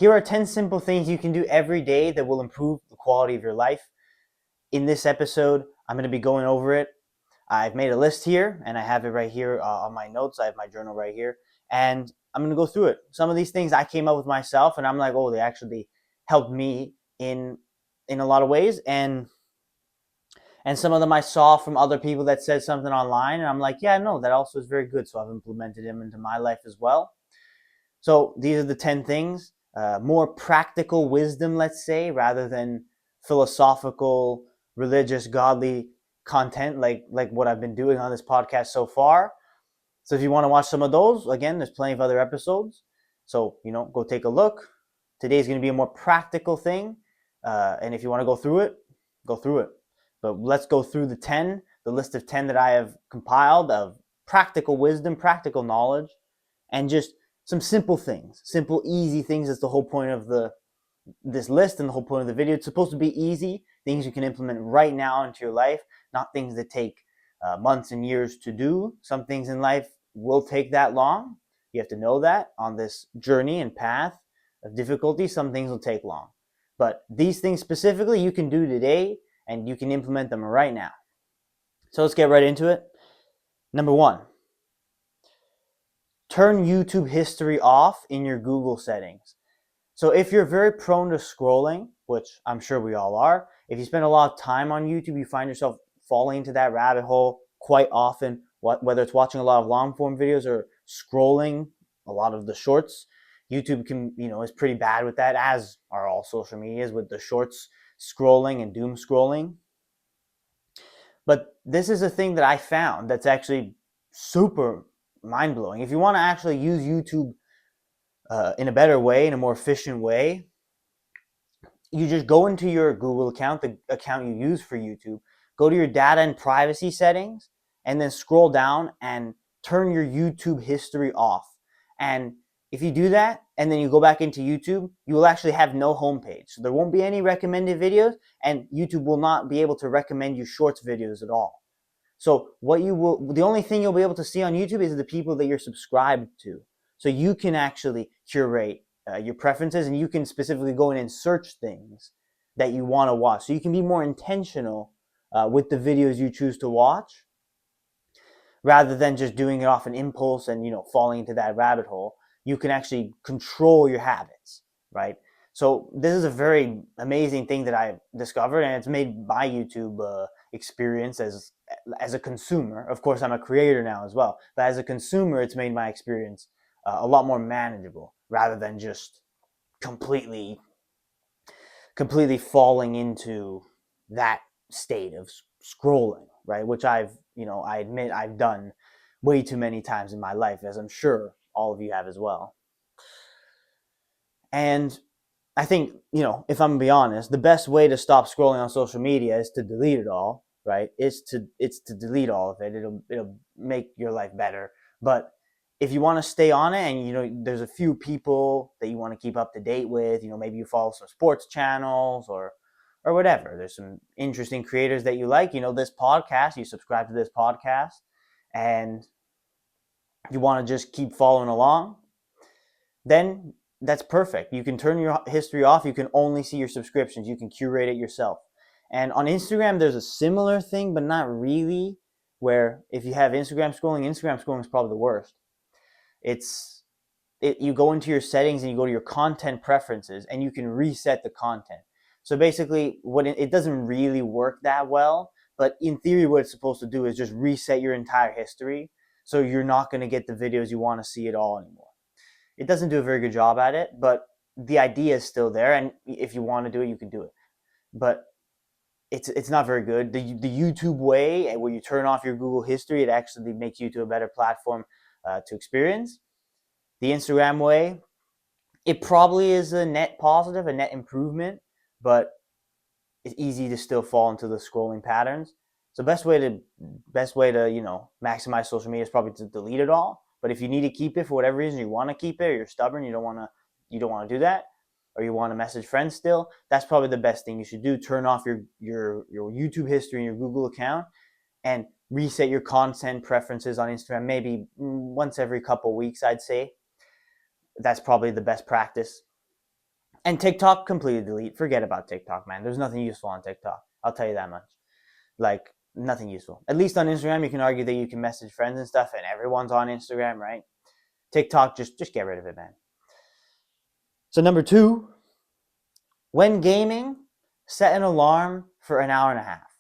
Here are 10 simple things you can do every day that will improve the quality of your life. In this episode, I'm going to be going over it. I've made a list here, and I have it right here on my notes. I have my journal right here, and I'm going to go through it. Some of these things I came up with myself, and I'm like, oh, they actually helped me in a lot of ways, and some of them I saw from other people that said something online, and I'm like, yeah, no, that also is very good. So I've implemented them into my life as well. So these are the 10 things. More practical wisdom, let's say, rather than philosophical, religious, godly content like what I've been doing on this podcast so far. So if you want to watch some of those, again, there's plenty of other episodes. So, go take a look. Today's going to be a more practical thing. And if you want to go through it, go through it. But let's go through the list of 10 that I have compiled of practical wisdom, practical knowledge, and just some simple things, simple, easy things. That's the whole point of this list and the whole point of the video. It's supposed to be easy, things you can implement right now into your life, not things that take months and years to do. Some things in life will take that long. You have to know that on this journey and path of difficulty, some things will take long. But these things specifically you can do today, and you can implement them right now. So let's get right into it. Number 1, turn YouTube history off in your Google settings. So if you're very prone to scrolling, which I'm sure we all are, if you spend a lot of time on YouTube, you find yourself falling into that rabbit hole quite often, whether it's watching a lot of long form videos or scrolling a lot of the shorts. YouTube is pretty bad with that, as are all social medias with the shorts scrolling and doom scrolling. But this is a thing that I found that's actually super mind-blowing. If you want to actually use YouTube in a better way, in a more efficient way, you just go into your Google account, the account you use for YouTube, go to your data and privacy settings, and then scroll down and turn your YouTube history off. And if you do that, and then you go back into YouTube, you will actually have no homepage. So there won't be any recommended videos, and YouTube will not be able to recommend you shorts videos at all. So the only thing you'll be able to see on YouTube is the people that you're subscribed to. So you can actually curate your preferences, and you can specifically go in and search things that you want to watch. So you can be more intentional with the videos you choose to watch, rather than just doing it off an impulse and falling into that rabbit hole. You can actually control your habits, right? So this is a very amazing thing that I've discovered, and it's made my YouTube experience as a consumer. Of course, I'm a creator now as well, but as a consumer, it's made my experience a lot more manageable, rather than just completely falling into that state of scrolling, right? Which I admit I've done way too many times in my life, as I'm sure all of you have as well. And I think, if I'm gonna be honest, the best way to stop scrolling on social media is to delete it all, right? It's to delete all of it. It'll make your life better. But if you want to stay on it, and there's a few people that you want to keep up to date with, maybe you follow some sports channels or whatever. There's some interesting creators that you like. This podcast, you subscribe to this podcast, and you want to just keep following along, then that's perfect. You can turn your history off. You can only see your subscriptions. You can curate it yourself. And on Instagram, there's a similar thing, but not really, where if you have Instagram scrolling is probably the worst. You go into your settings and you go to your content preferences, and you can reset the content. So basically, it doesn't really work that well, but in theory, what it's supposed to do is just reset your entire history, so you're not going to get the videos you want to see at all anymore. It doesn't do a very good job at it, but the idea is still there, and if you want to do it, you can do it. But it's not very good. The YouTube way, where you turn off your Google history, it actually makes YouTube a better platform to experience. The Instagram way, it probably is a net positive, a net improvement, but it's easy to still fall into the scrolling patterns. So best way to maximize social media is probably to delete it all. But if you need to keep it for whatever reason, you want to keep it, or you're stubborn, you don't want to do that, or you want to message friends still, that's probably the best thing you should do. Turn off your YouTube history in your Google account, and reset your content preferences on Instagram maybe once every couple weeks, I'd say. That's probably the best practice. And TikTok, completely delete. Forget about TikTok, man. There's nothing useful on TikTok. I'll tell you that much. Like, nothing useful. At least on Instagram, you can argue that you can message friends and stuff, and everyone's on Instagram, right? TikTok, just get rid of it, man. So number 2, when gaming, set an alarm for an hour and a half.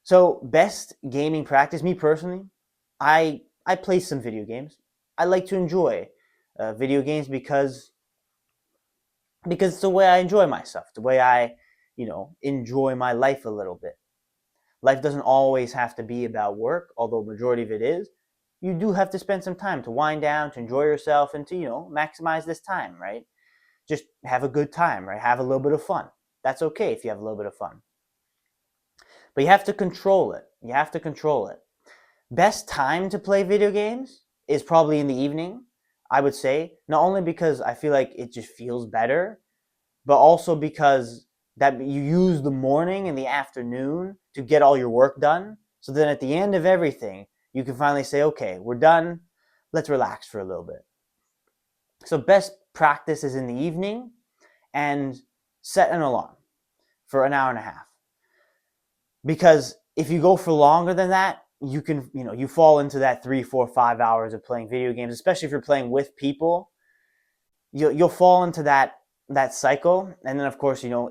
So best gaming practice, me personally, I play some video games. I like to enjoy video games because it's the way I enjoy myself, the way I, enjoy my life a little bit. Life doesn't always have to be about work, although majority of it is. You do have to spend some time to wind down, to enjoy yourself, and to, maximize this time, right? Just have a good time, right? Have a little bit of fun. That's okay if you have a little bit of fun. But you have to control it. You have to control it. Best time to play video games is probably in the evening, I would say. Not only because I feel like it just feels better, but also because that you use the morning and the afternoon to get all your work done. So then at the end of everything, you can finally say, okay, we're done. Let's relax for a little bit. So best practice is in the evening, and set an alarm for an hour and a half. Because if you go for longer than that, you can, you fall into that 3, 4, 5 hours of playing video games, especially if you're playing with people. You'll fall into that cycle, and then of course, it'll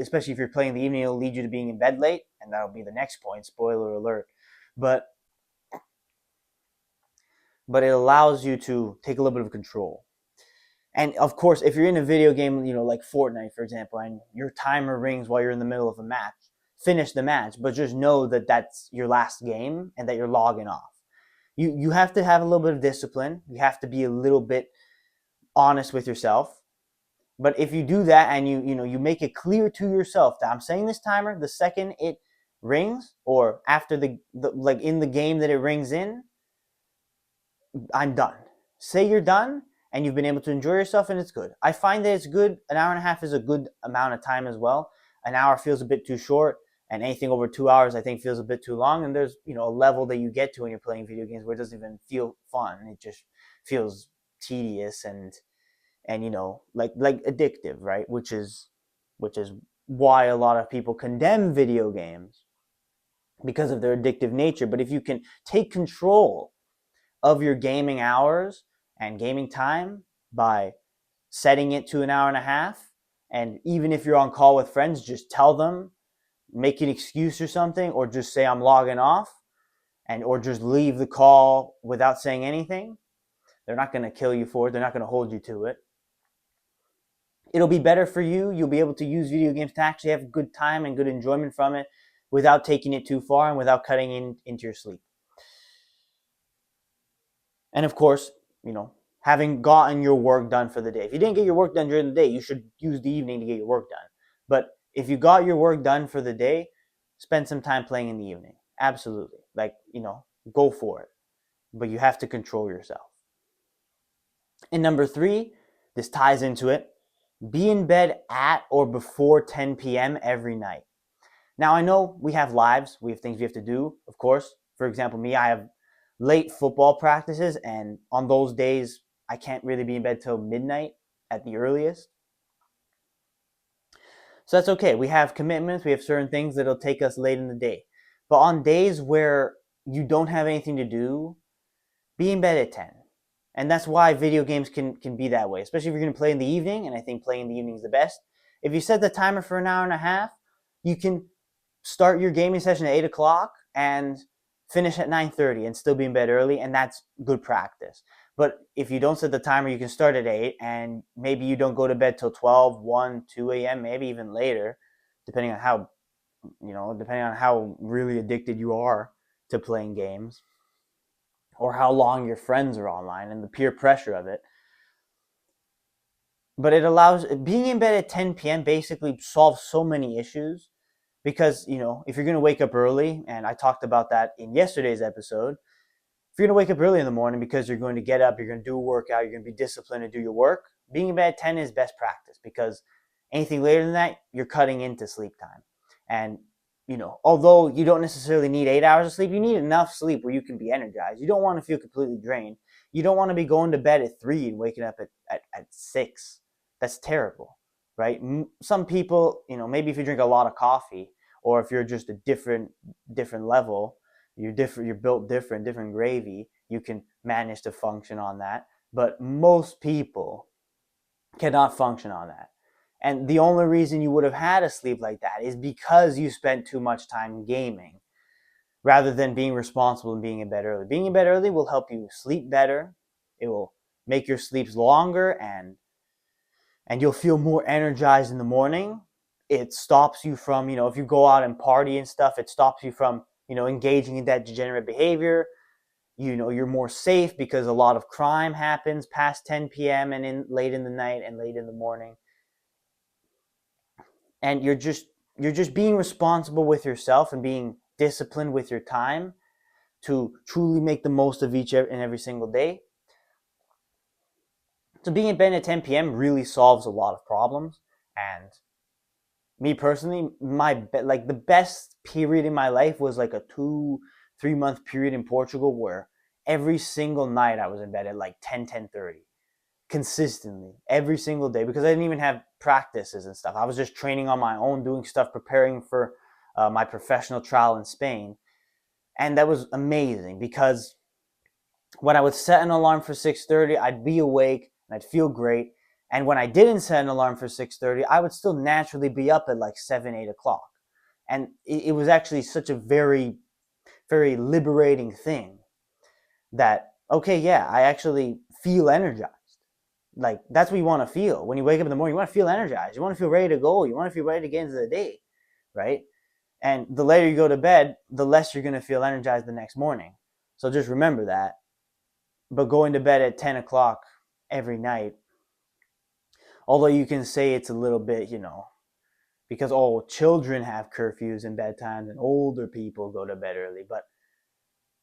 especially if you're playing in the evening, it'll lead you to being in bed late, and that'll be the next point. Spoiler alert. But it allows you to take a little bit of control. And of course, if you're in a video game, like Fortnite, for example, and your timer rings while you're in the middle of a match, finish the match, but just know that that's your last game and that you're logging off. You have to have a little bit of discipline. You have to be a little bit honest with yourself. But if you do that and you make it clear to yourself that I'm setting this timer, the second it rings, or after the like in the game that it rings in, I'm done. Say you're done and you've been able to enjoy yourself, and it's good. I find that it's good. An hour and a half is a good amount of time as well. An hour feels a bit too short, and anything over 2 hours I think feels a bit too long. And there's a level that you get to when you're playing video games where it doesn't even feel fun. It just feels tedious and like addictive, right? Which is why a lot of people condemn video games, because of their addictive nature. But if you can take control of your gaming hours and gaming time by setting it to an hour and a half, and even if you're on call with friends, just tell them, make an excuse or something, or just say I'm logging off, or just leave the call without saying anything. They're not going to kill you for it. They're not going to hold you to it. It'll be better for you. You'll be able to use video games to actually have good time and good enjoyment from it without taking it too far and without cutting into your sleep. And of course, having gotten your work done for the day. If you didn't get your work done during the day, you should use the evening to get your work done. But if you got your work done for the day, spend some time playing in the evening. Absolutely. Go for it. But you have to control yourself. And number 3, this ties into it. Be in bed at or before 10 p.m. every night. Now, I know we have lives. We have things we have to do, of course. For example, me, I have late football practices, and on those days, I can't really be in bed till midnight at the earliest. So that's okay. We have commitments. We have certain things that'll take us late in the day. But on days where you don't have anything to do, be in bed at 10. And that's why video games can be that way, especially if you're going to play in the evening, and I think playing in the evening is the best. If you set the timer for an hour and a half, you can start your gaming session at 8 o'clock and finish at 9:30 and still be in bed early, and that's good practice. But if you don't set the timer, you can start at 8, and maybe you don't go to bed till 12, 1, 2 a.m., maybe even later, depending on how really addicted you are to playing games, or how long your friends are online and the peer pressure of it. But it allows, being in bed at 10 p.m. basically solves so many issues, because, if you're going to wake up early, and I talked about that in yesterday's episode, if you're going to wake up early in the morning because you're going to get up, you're going to do a workout, you're going to be disciplined to do your work, being in bed at 10 is best practice, because anything later than that, you're cutting into sleep time. And although you don't necessarily need 8 hours of sleep, you need enough sleep where you can be energized. You don't want to feel completely drained. You don't want to be going to bed at 3 and waking up at 6. That's terrible. right? Some people, maybe if you drink a lot of coffee, or if you're just a different level, you're built different gravy, you can manage to function on that. But most people cannot function on that. And the only reason you would have had a sleep like that is because you spent too much time gaming rather than being responsible and being in bed early. Being in bed early will help you sleep better. It will make your sleeps longer, and you'll feel more energized in the morning. It stops you from, if you go out and party and stuff, it stops you from, engaging in that degenerate behavior. You're more safe because a lot of crime happens past 10 p.m. and late in the night and late in the morning. And you're just being responsible with yourself and being disciplined with your time to truly make the most of each and every single day. So being in bed at 10 p.m. really solves a lot of problems. And me personally, the best period in my life was like a 2-3 month period in Portugal where every single night I was in bed at like 10:30 consistently every single day, because I didn't even have practices and stuff. I was just training on my own, doing stuff, preparing for my professional trial in Spain. And that was amazing because when I would set an alarm for 6:30, I'd be awake and I'd feel great. And when I didn't set an alarm for 6:30, I would still naturally be up at like 7-8 o'clock. And it was actually such a very, very liberating thing that, okay, yeah, I actually feel energized. Like, that's what you want to feel. When you wake up in the morning, you want to feel energized. You want to feel ready to go. You want to feel ready to get into the day, right? And the later you go to bed, the less you're going to feel energized the next morning. So just remember that. But going to bed at 10 o'clock every night, although you can say it's a little bit, because children have curfews and bedtimes and older people go to bed early. But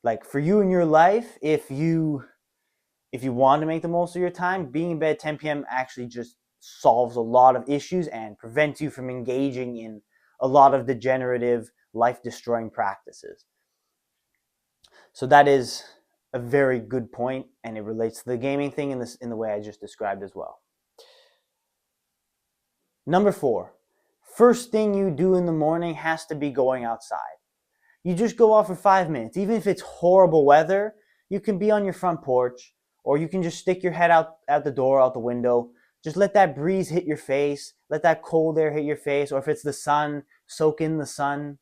like for you in your life, if you want to make the most of your time, being in bed at 10 p.m. actually just solves a lot of issues and prevents you from engaging in a lot of degenerative, life-destroying practices. So that is a very good point, and it relates to the gaming thing in the way I just described as well. Number 4, first thing you do in the morning has to be going outside. You just go out for 5 minutes. Even if it's horrible weather, you can be on your front porch, or you can just stick your head out the door, out the window. Just let that breeze hit your face. Let that cold air hit your face. Or if it's the sun, soak in the sun.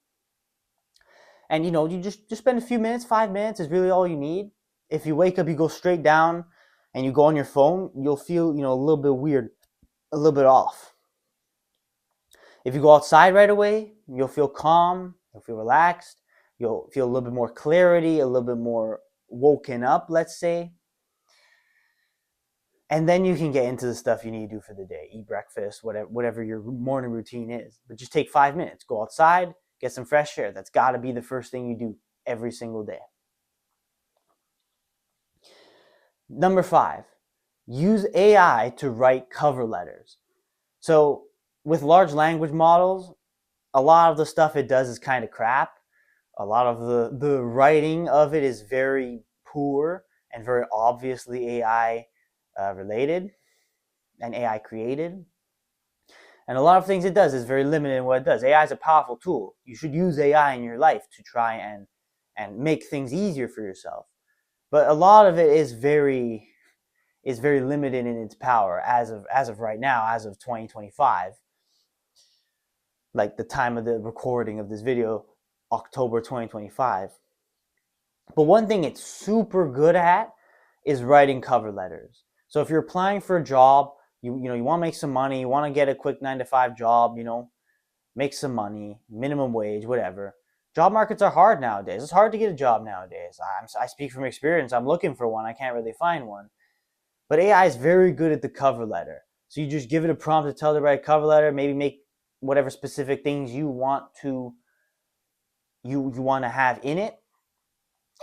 And you just spend a few minutes. 5 minutes is really all you need. If you wake up, you go straight down and you go on your phone, you'll feel, a little bit weird, a little bit off. If you go outside right away, you'll feel calm, you'll feel relaxed, you'll feel a little bit more clarity, a little bit more woken up, let's say. And then you can get into the stuff you need to do for the day. Eat breakfast, whatever your morning routine is. But just take 5 minutes. Go outside, get some fresh air. That's got to be the first thing you do every single day. Number 5, use AI to write cover letters. So with large language models, a lot of the stuff it does is kind of crap. A lot of the writing of it is very poor and very obviously AI related and AI created. And a lot of things it does is very limited in what it does. AI is a powerful tool. You should use AI in your life to try and make things easier for yourself. But a lot of it is very limited in its power as of right now, as of 2025. Like the time of the recording of this video, October 2025. But one thing it's super good at is writing cover letters. So if you're applying for a job, you want to make some money, you want to get a quick 9-to-5 job, make some money, minimum wage, whatever. Job markets are hard nowadays. It's hard to get a job nowadays. I speak from experience. I'm looking for one. I can't really find one. But AI is very good at the cover letter. So you just give it a prompt to tell it to write a cover letter, maybe make whatever specific things you want to have in it,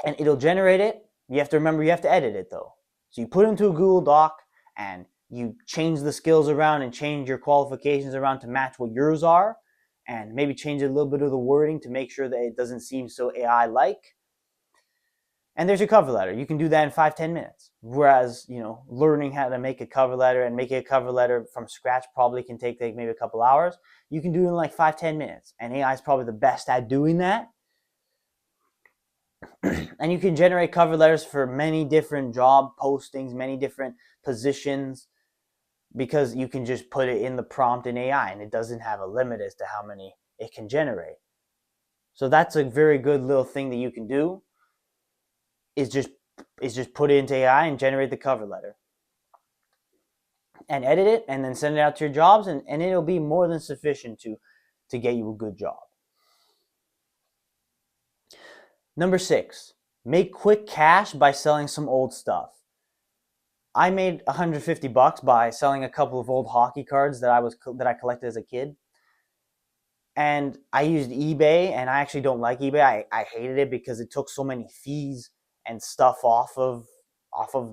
and it'll generate it. You have to remember, you have to edit it though. So you put it into a Google Doc and you change the skills around and change your qualifications around to match what yours are, and maybe change a little bit of the wording to make sure that it doesn't seem so AI-like. And there's your cover letter. You can do that in 5-10 minutes. Whereas, learning how to make a cover letter and making a cover letter from scratch probably can take maybe a couple hours. You can do it in like 5-10 minutes. And AI is probably the best at doing that. And you can generate cover letters for many different job postings, many different positions, because you can just put it in the prompt in AI and it doesn't have a limit as to how many it can generate. So that's a very good little thing that you can do, is just put it into AI and generate the cover letter and edit it and then send it out to your jobs, and it'll be more than sufficient to get you a good job. Number 6, make quick cash by selling some old stuff. I made $150 by selling a couple of old hockey cards that I collected as a kid. And I used eBay, and I actually don't like eBay. I hated it because it took so many fees and stuff off of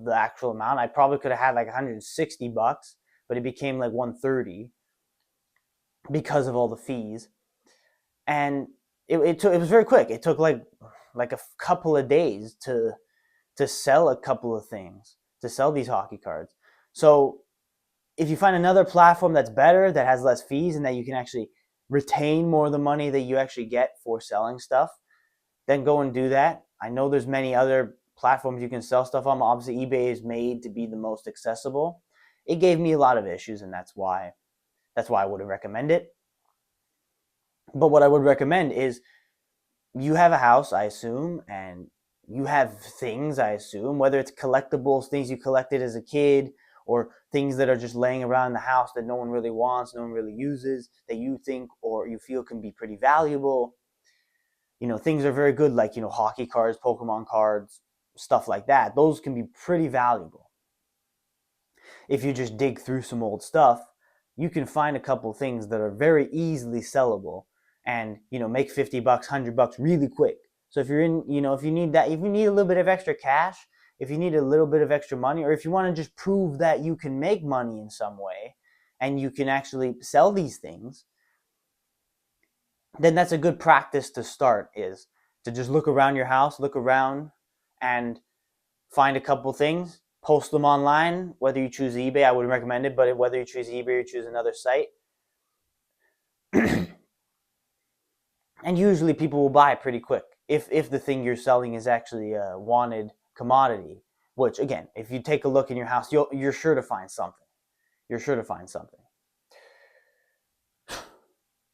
the actual amount. I probably could have had like $160, but it became like $130 because of all the fees. And it was very quick. It took like a couple of days to sell a couple of things, to sell these hockey cards. So if you find another platform that's better, that has less fees, and that you can actually retain more of the money that you actually get for selling stuff, then go and do that. I know there's many other platforms you can sell stuff on. Obviously, eBay is made to be the most accessible. It gave me a lot of issues, and that's why I wouldn't recommend it. But what I would recommend is, you have a house, I assume, and you have things, I assume, whether it's collectibles, things you collected as a kid, or things that are just laying around the house that no one really wants, no one really uses, that you think or you feel can be pretty valuable. Things are very good, like, hockey cards, Pokemon cards, stuff like that. Those can be pretty valuable. If you just dig through some old stuff, you can find a couple things that are very easily sellable and, make $50, $100 really quick. So if you're in, if you need a little bit of extra cash, if you need a little bit of extra money, or if you want to just prove that you can make money in some way and you can actually sell these things, then that's a good practice to start, is to just look around your house, look around and find a couple things, post them online. Whether you choose eBay, I wouldn't recommend it, but whether you choose eBay or choose another site, and usually people will buy it pretty quick if the thing you're selling is actually a wanted commodity. Which, again, if you take a look in your house, you're sure to find something. You're sure to find something.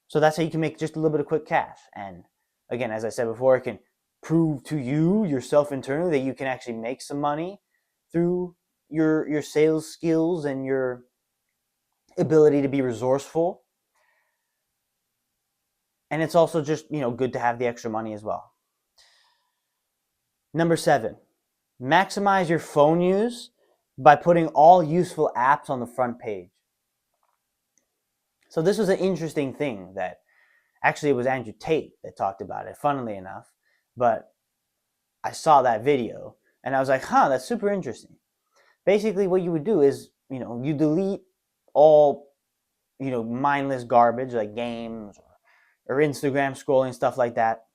So that's how you can make just a little bit of quick cash. And again, as I said before, it can prove to you yourself internally that you can actually make some money through your sales skills and your ability to be resourceful. And it's also just, good to have the extra money as well. Number 7, maximize your phone use by putting all useful apps on the front page. So this was an interesting thing that actually it was Andrew Tate that talked about it, funnily enough. But I saw that video and I was like, that's super interesting. Basically what you would do is, you delete all, mindless garbage like games or Instagram scrolling, stuff like that.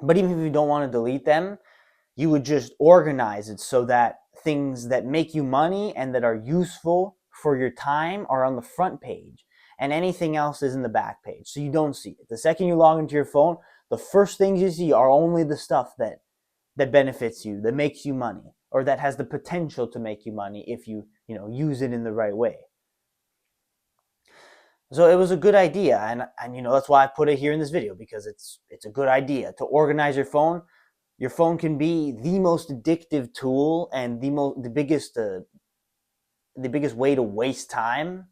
But even if you don't want to delete them, you would just organize it so that things that make you money and that are useful for your time are on the front page, and anything else is in the back page, so you don't see it. The second you log into your phone, the first things you see are only the stuff that benefits you, that makes you money, or that has the potential to make you money if you use it in the right way. So it was a good idea, and that's why I put it here in this video, because it's a good idea to organize your phone. Your phone can be the most addictive tool and the biggest way to waste time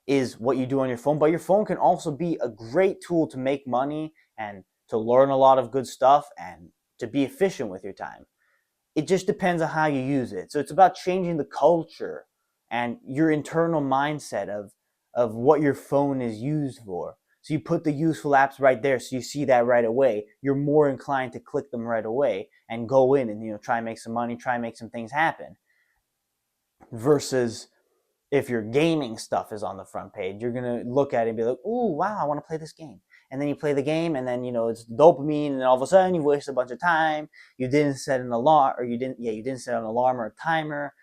is what you do on your phone. But your phone can also be a great tool to make money and to learn a lot of good stuff and to be efficient with your time. It just depends on how you use it. So it's about changing the culture and your internal mindset of what your phone is used for. So you put the useful apps right there, so you see that right away. You're more inclined to click them right away and go in and try and make some money, try and make some things happen. Versus if your gaming stuff is on the front page, you're gonna look at it and be like, "Ooh, wow, I want to play this game." and then you play the game, and then it's dopamine, and all of a sudden you waste a bunch of time. You didn't set an alarm, or you didn't set an alarm or a timer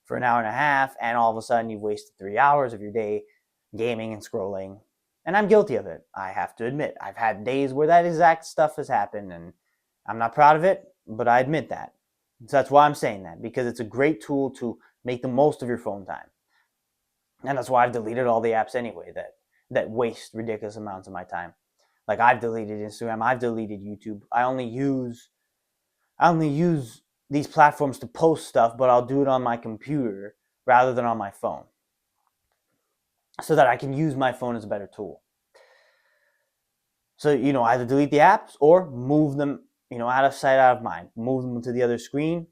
for an hour and a half, and all of a sudden you've wasted 3 hours of your day gaming and scrolling. And I'm guilty of it. I have to admit, I've had days where that exact stuff has happened, and I'm not proud of it, but I admit that. So that's why I'm saying that, because it's a great tool to make the most of your phone time. And that's why I've deleted all the apps anyway that waste ridiculous amounts of my time. Like, I've deleted Instagram, I've deleted YouTube. I only use these platforms to post stuff, but I'll do it on my computer rather than on my phone, so that I can use my phone as a better tool. So, either delete the apps or move them, out of sight, out of mind. Move them to the other screen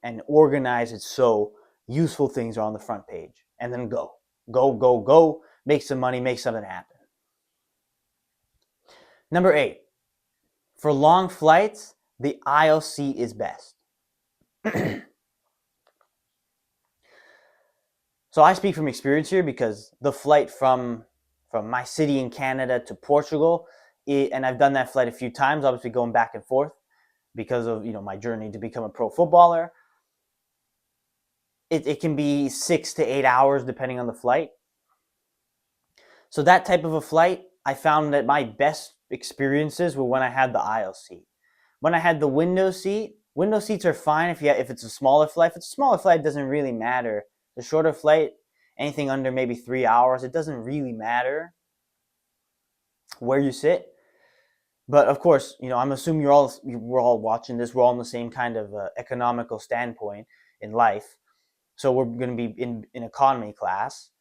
and organize it so useful things are on the front page. And then go. Make some money, make something happen. Number 8. For long flights, the aisle seat is best. So I speak from experience here, because the flight from my city in Canada to Portugal, and I've done that flight a few times, obviously going back and forth because of my journey to become a pro footballer. It can be 6 to 8 hours depending on the flight. So that type of a flight, I found that my best experiences were when I had the aisle seat. When I had the window seats are fine if it's a smaller flight. If it's a smaller flight, it doesn't really matter. The shorter flight, anything under maybe 3 hours, it doesn't really matter where you sit. But of course, I'm assuming we're all watching this. We're all in the same kind of economical standpoint in life. So we're going to be in economy class.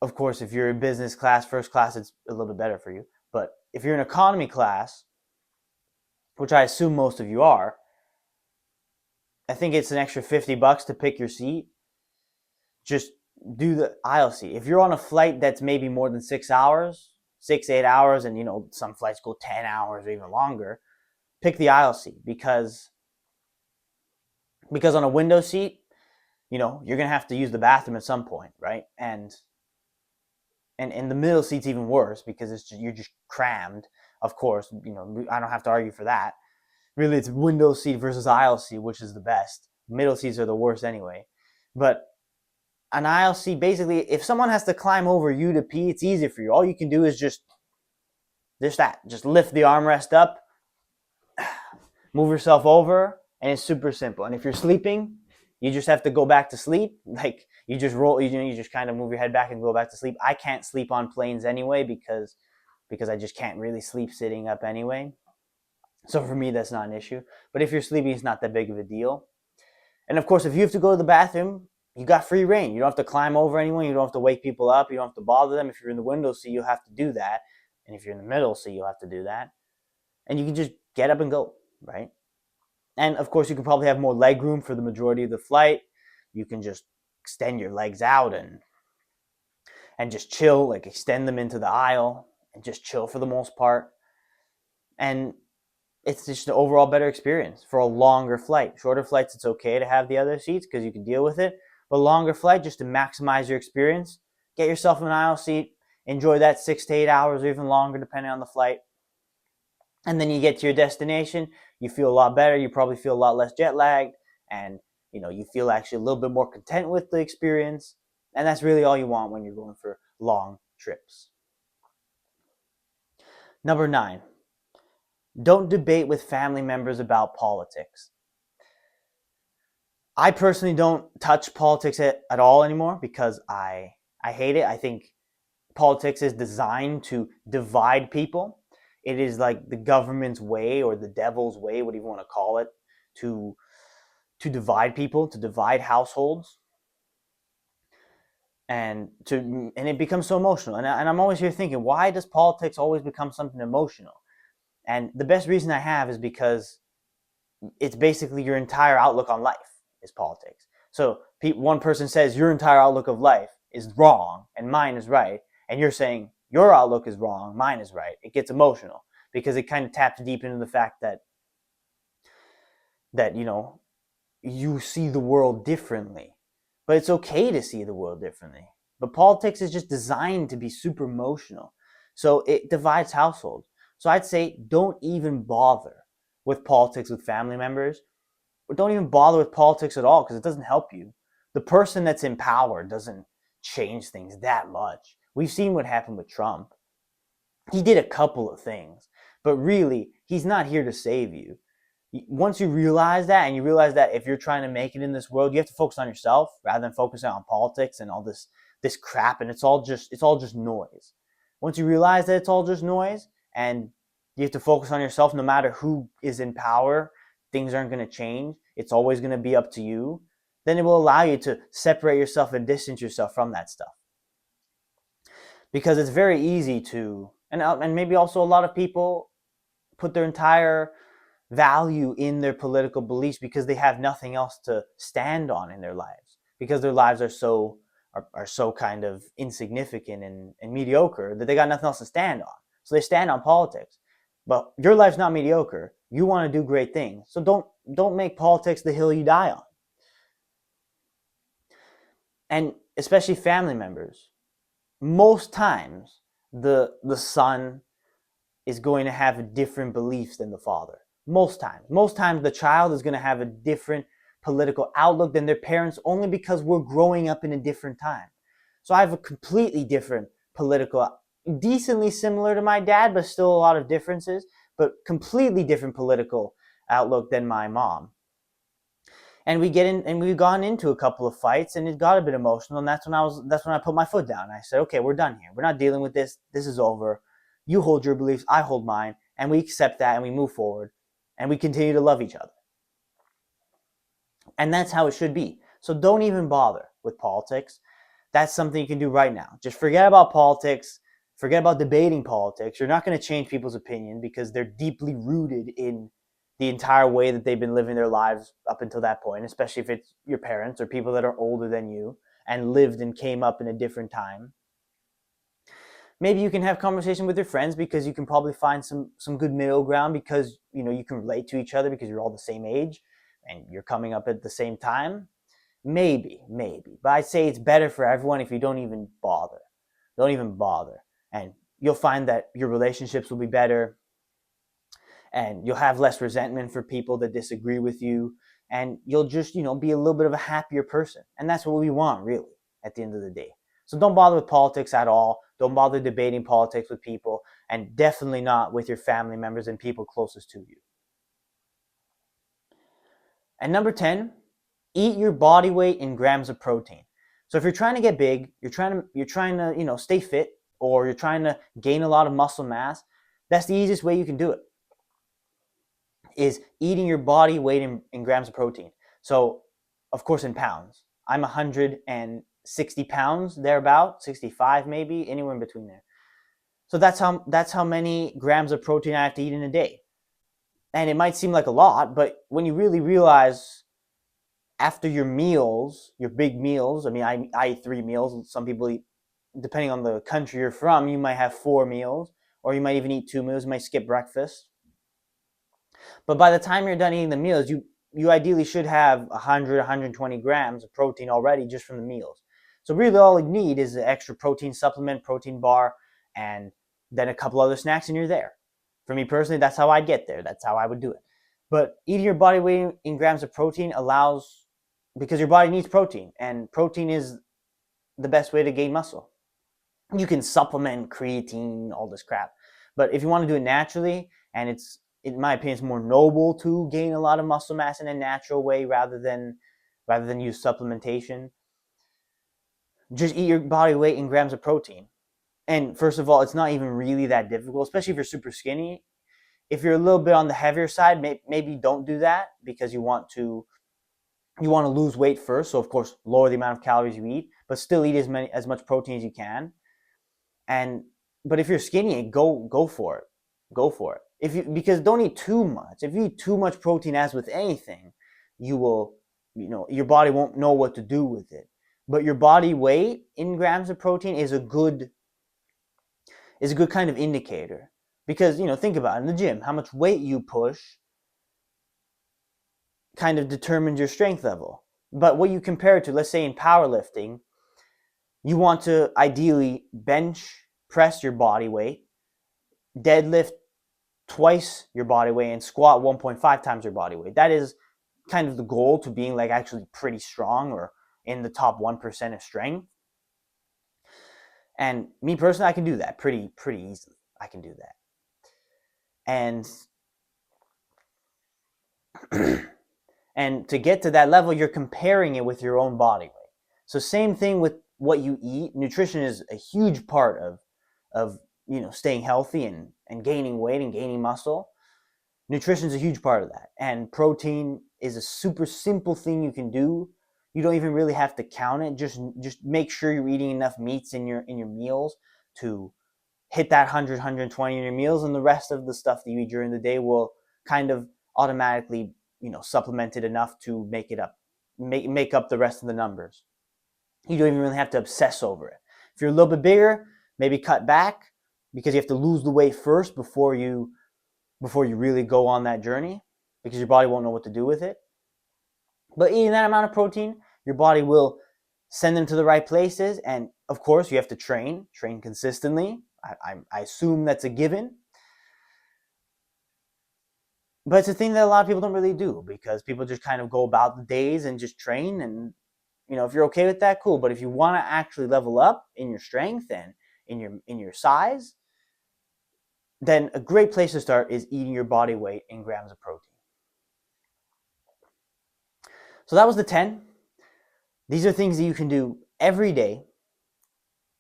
Of course, if you're in business class, first class, it's a little bit better for you. But if you're in economy class, which I assume most of you are, I think it's an extra $50 to pick your seat. Just do the aisle seat. If you're on a flight that's maybe more than 6 hours, 8 hours, and some flights go 10 hours or even longer, pick the aisle seat, because on a window seat, you're going to have to use the bathroom at some point, right? And the middle seat's even worse, because you're just crammed. Of course, I don't have to argue for that. Really, it's window seat versus aisle seat, which is the best. Middle seats are the worst anyway. But an aisle seat, basically, if someone has to climb over you to pee, it's easy for you. All you can do is just lift the armrest up, move yourself over, and it's super simple. And if you're sleeping, you just have to go back to sleep. Like, you just roll, you just kind of move your head back and go back to sleep. I can't sleep on planes anyway, because I just can't really sleep sitting up anyway. So for me, that's not an issue. But if you're sleeping, it's not that big of a deal. And of course, if you have to go to the bathroom, you got free reign. You don't have to climb over anyone. You don't have to wake people up. You don't have to bother them. If you're in the window seat, you have to do that. And if you're in the middle seat, you'll have to do that. And you can just get up and go, right? And of course, you can probably have more leg room for the majority of the flight. You can just extend your legs out and just chill, like extend them into the aisle and just chill for the most part. And it's just an overall better experience for a longer flight. Shorter flights, it's okay to have the other seats because you can deal with it. But longer flight, just to maximize your experience, get yourself an aisle seat, enjoy that 6 to 8 hours or even longer depending on the flight. And then you get to your destination, you feel a lot better, you probably feel a lot less jet lagged, and you feel actually a little bit more content with the experience. And that's really all you want when you're going for long trips. Number 9. Don't debate with family members about politics. I personally don't touch politics at all anymore because I hate it. I think politics is designed to divide people. It is like the government's way, or the devil's way, whatever you want to call it, to divide people, to divide households. And it becomes so emotional. And I'm always here thinking, why does politics always become something emotional? And the best reason I have is because it's basically your entire outlook on life is politics. So one person says your entire outlook of life is wrong and mine is right, and you're saying your outlook is wrong, mine is right. It gets emotional because it kind of taps deep into the fact that you see the world differently. But it's okay to see the world differently. But politics is just designed to be super emotional. So it divides households. So I'd say don't even bother with politics with family members. Or don't even bother with politics at all because it doesn't help you. The person that's in power doesn't change things that much. We've seen what happened with Trump. He did a couple of things, but really, he's not here to save you. Once you realize that, and you realize that if you're trying to make it in this world, you have to focus on yourself rather than focusing on politics and all this crap, and it's all just noise. Once you realize that it's all just noise, and you have to focus on yourself, no matter who is in power, things aren't going to change. It's always going to be up to you. Then it will allow you to separate yourself and distance yourself from that stuff, because it's very easy to, and maybe also a lot of people put their entire value in their political beliefs because they have nothing else to stand on in their lives, because their lives are so kind of insignificant and mediocre that they got nothing else to stand on. So they stand on politics. But your life's not mediocre. You want to do great things. So don't make politics the hill you die on. And especially family members. Most times the son is going to have different beliefs than the father. Most times the child is going to have a different political outlook than their parents, only because we're growing up in a different time. So I have a completely different political, decently similar to my dad, but still a lot of differences, but completely different political outlook than my mom. And we've gone into a couple of fights, and it got a bit emotional, and that's when I put my foot down. I said, okay, we're done here. We're not dealing with this. This is over. You hold your beliefs, I hold mine, and we accept that, and we move forward, and we continue to love each other. And that's how it should be. So don't even bother with politics. That's something you can do right now. Just forget about politics. Forget about debating politics. You're not going to change people's opinion because they're deeply rooted in the entire way that they've been living their lives up until that point, especially if it's your parents or people that are older than you and lived and came up in a different time. Maybe you can have conversation with your friends because you can probably find some good middle ground, because you can relate to each other because you're all the same age and you're coming up at the same time. Maybe. But I'd say it's better for everyone if you don't even bother. Don't even bother. And you'll find that your relationships will be better, and you'll have less resentment for people that disagree with you, and you'll just, be a little bit of a happier person. And that's what we want, really, at the end of the day. So don't bother with politics at all. Don't bother debating politics with people, and definitely not with your family members and people closest to you. And number 10, eat your body weight in grams of protein. So if you're trying to get big, you're trying to stay fit, or you're trying to gain a lot of muscle mass, that's the easiest way you can do it, is eating your body weight in grams of protein. So, of course, in pounds. I'm 160 pounds, thereabout, 65 maybe, anywhere in between there. So that's how many grams of protein I have to eat in a day. And it might seem like a lot, but when you really realize after your meals, your big meals, I eat 3 meals. Some people eat, depending on the country you're from, you might have 4 meals, or you might even eat 2 meals. You might skip breakfast. But by the time you're done eating the meals, you ideally should have 100, 120 grams of protein already just from the meals. So really all you need is an extra protein supplement, protein bar, and then a couple other snacks, and you're there. For me personally, that's how I'd get there. That's how I would do it. But eating your body weight in grams of protein allows, because your body needs protein, and protein is the best way to gain muscle. You can supplement creatine, all this crap. But if you want to do it naturally, and it's, in my opinion, it's more noble to gain a lot of muscle mass in a natural way rather than use supplementation, just eat your body weight in grams of protein. And first of all, it's not even really that difficult, especially if you're super skinny. If you're a little bit on the heavier side, maybe don't do that, because you want to lose weight first. So of course, lower the amount of calories you eat, but still eat as much protein as you can. But if you're skinny, go for it. Go for it. Because don't eat too much. If you eat too much protein, as with anything, you will, your body won't know what to do with it. But your body weight in grams of protein is a good kind of indicator. Because, think about it, in the gym, how much weight you push kind of determines your strength level. But what you compare it to, let's say in powerlifting, you want to ideally bench press your body weight, deadlift twice your body weight, and squat 1.5 times your body weight. That is kind of the goal to being like actually pretty strong or in the top 1% of strength. And me personally, I can do that pretty easily. I can do that. And and to get to that level, you're comparing it with your own body weight. So same thing with what you eat. Nutrition is a huge part of staying healthy and gaining weight and gaining muscle. Nutrition is a huge part of that. And protein is a super simple thing you can do. You don't even really have to count it. Just make sure you're eating enough meats in your meals to hit that 100, 120 in your meals, and the rest of the stuff that you eat during the day will kind of automatically, supplement it enough to make up the rest of the numbers. You don't even really have to obsess over it. If you're a little bit bigger, maybe cut back because you have to lose the weight first before you really go on that journey, because your body won't know what to do with it. But eating that amount of protein, your body will send them to the right places. And of course, you have to train consistently. I assume that's a given. But it's a thing that a lot of people don't really do, because people just kind of go about the days and just train. And, if you're okay with that, cool. But if you want to actually level up in your strength and in your size, then a great place to start is eating your body weight in grams of protein. So that was the 10. These are things that you can do every day,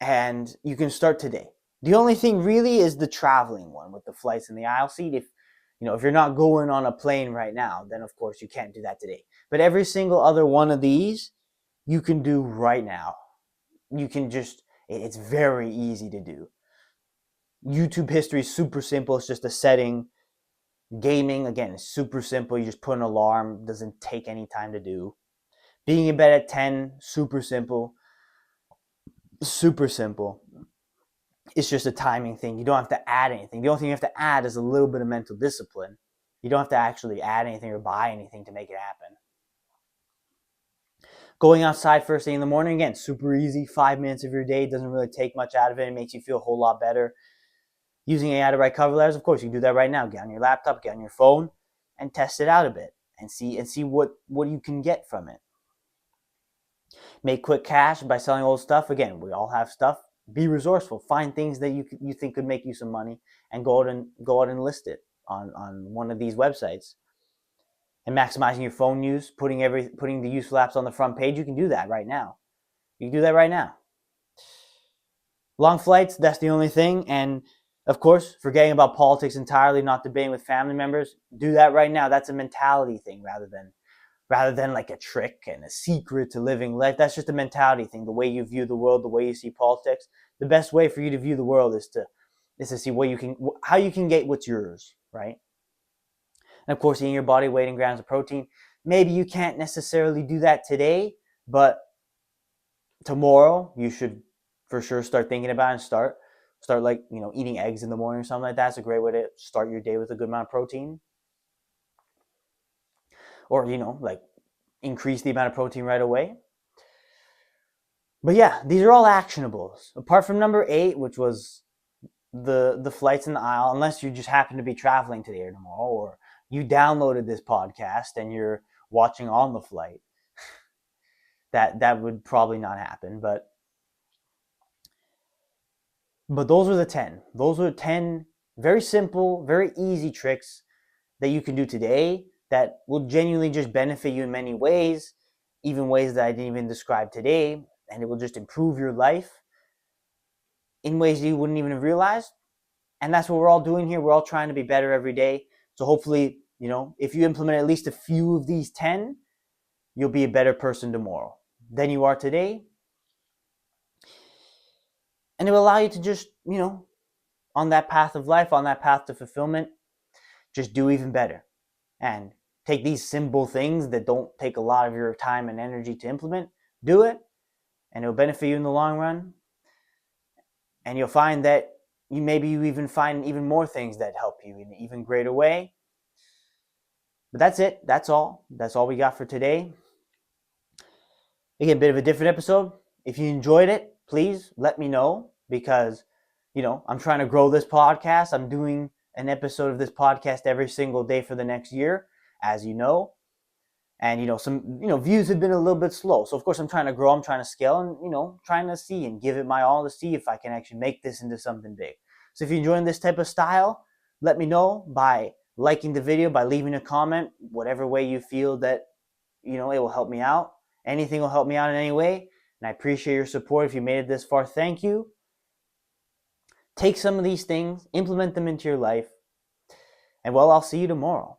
and you can start today. The only thing really is the traveling one with the flights in the aisle seat. If you're not going on a plane right now, then of course you can't do that today. But every single other one of these you can do right now. It's very easy to do. YouTube history is super simple. It's just a setting. Gaming, again, is super simple. You just put an alarm. Doesn't take any time to do. Being in bed at 10, super simple. Super simple. It's just a timing thing. You don't have to add anything. The only thing you have to add is a little bit of mental discipline. You don't have to actually add anything or buy anything to make it happen. Going outside first thing in the morning, again, super easy. 5 minutes of your day, doesn't really take much out of it. It makes you feel a whole lot better. Using AI to write cover letters, of course, you can do that right now. Get on your laptop, get on your phone, and test it out a bit and see what you can get from it. Make quick cash by selling old stuff. Again, we all have stuff. Be resourceful. Find things that you think could make you some money, and go out and list it on one of these websites. And maximizing your phone use, putting the useful apps on the front page. You can do that right now. You can do that right now. Long flights, that's the only thing. And of course, forgetting about politics entirely, not debating with family members. Do that right now. That's a mentality thing rather than like a trick and a secret to living life. That's just a mentality thing. The way you view the world, the way you see politics. The best way for you to view the world is to see how you can get what's yours, right? And of course, eating your body weight in grams of protein. Maybe you can't necessarily do that today, but tomorrow you should for sure start thinking about it and start like, eating eggs in the morning or something like that. It's a great way to start your day with a good amount of protein. Or, like increase the amount of protein right away. But yeah, these are all actionables. Apart from number 8, which was the flights in the aisle, unless you just happen to be traveling today or tomorrow, or you downloaded this podcast and you're watching on the flight. That would probably not happen, but those are the 10. Those are 10 very simple, very easy tricks that you can do today that will genuinely just benefit you in many ways, even ways that I didn't even describe today, and it will just improve your life in ways you wouldn't even have realized. And that's what we're all doing here. We're all trying to be better every day. So hopefully, if you implement at least a few of these 10, you'll be a better person tomorrow than you are today. And it will allow you to just, on that path of life, on that path to fulfillment, just do even better. And take these simple things that don't take a lot of your time and energy to implement, do it, and it'll benefit you in the long run. And you'll find that you even find even more things that help you in an even greater way. But that's it. That's all. That's all we got for today. Again, a bit of a different episode. If you enjoyed it, please let me know, because I'm trying to grow this podcast. I'm doing an episode of this podcast every single day for the next year, as you know. And some views have been a little bit slow. So of course I'm trying to grow, I'm trying to scale, and trying to see and give it my all to see if I can actually make this into something big. So if you're enjoying this type of style, let me know by liking the video, by leaving a comment, whatever way you feel that it will help me out. Anything will help me out in any way. And I appreciate your support. If you made it this far, thank you. Take some of these things, implement them into your life, and well, I'll see you tomorrow.